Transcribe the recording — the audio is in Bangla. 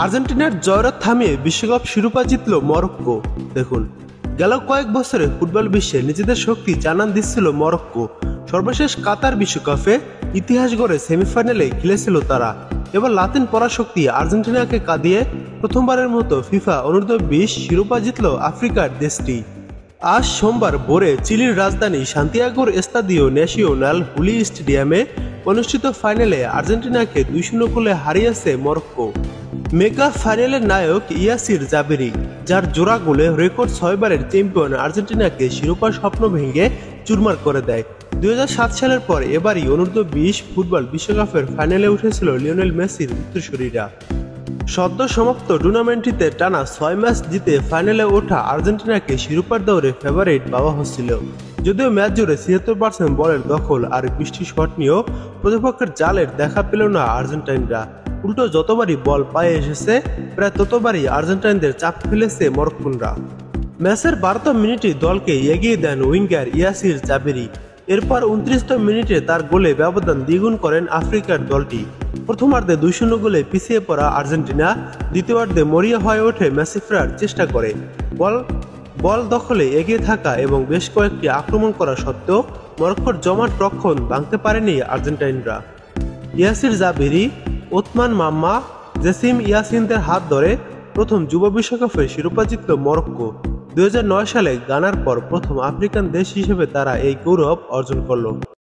আর্জেন্টিনার জয়রথ থামিয়ে বিশ্বকাপ শিরোপা জিতল মরক্কো। দেখুন, গেল কয়েক বছরে ফুটবল বিশ্বে নিজেদের শক্তি জানান দিচ্ছিল মরক্কো। সর্বশেষ কাতার বিশ্বকাপে ইতিহাস গড়ে সেমিফাইনালে খেলেছিল তারা। এবার লাতিন পরাশক্তি আর্জেন্টিনাকে কাঁদিয়ে প্রথমবারের মতো ফিফা অনূর্ধ্ব-20 শিরোপা জিতল আফ্রিকার দেশটি। আজ সোমবার ভোরে চিলির রাজধানী সান্তিয়াগোর এস্তাদিও ন্যাশিওনাল হুলি স্টেডিয়ামে অনুষ্ঠিত ফাইনালে আর্জেন্টিনাকে 2-0 গোলে হারিয়েছে মরক্কো। মেগা ফাইনালের নায়ক ইয়াসির জাবেরি, যার জোড়া গোলে রেকর্ড 6 বারের চ্যাম্পিয়ন আর্জেন্টিনাকে শিরোপার স্বপ্ন ভেঙে চুরমার করে দেয়। 2007 সালের পর এবারই অনূর্ধ্ব-20 ফুটবল বিশ্বকাপের ফাইনালে উঠেছিল লিওনেল মেসির উত্তরসূরিরা। সদ্য সমাপ্ত টুর্নামেন্টটিতে টানা 6 ম্যাচ জিতে ফাইনালে ওঠা আর্জেন্টিনাকে শিরোপার দৌড়ে ফেভারিট ভাবা হচ্ছিল। যদিও ম্যাচ জুড়ে 76% বলের দখল আর 20টি শট নিয়েও প্রতিপক্ষের জালের দেখা পেল না আর্জেন্টাইনরা। উল্টো যতবারই বল পায়ে এসেছে প্রায় ততবারই আর্জেন্টাইনদের চাপ ফেলেছে মরক্কোনরা। ম্যাচের 12তম মিনিটে দলকে এগিয়ে দেন উইঙ্গার ইয়াসির জাবেরি। এরপর 29তম মিনিটে তার গোলে ব্যবধান দ্বিগুণ করেন আফ্রিকার দলটি। প্রথমার্ধে 2-0 গোলে পিছিয়ে পড়া আর্জেন্টিনা দ্বিতীয়ার্ধে মরিয়া হয়ে ওঠে ম্যাচে ফেরার চেষ্টা করে। বল দখলে এগিয়ে থাকা এবং বেশ কয়েকটি আক্রমণ করা সত্ত্বেও মরক্কোর জমাট রক্ষণ ভাঙতে পারেনি আর্জেন্টাইনরা। ইয়াসির জাবেরি, ওথমান মাম্মা, জেসিম ইয়াসিনদের হাত ধরে প্রথম যুব বিশ্বকাপে শিরোপা জিতল মরক্কো। 2009 সালে গানার পর প্রথম আফ্রিকান দেশ হিসেবে তারা এই গৌরব অর্জন করল।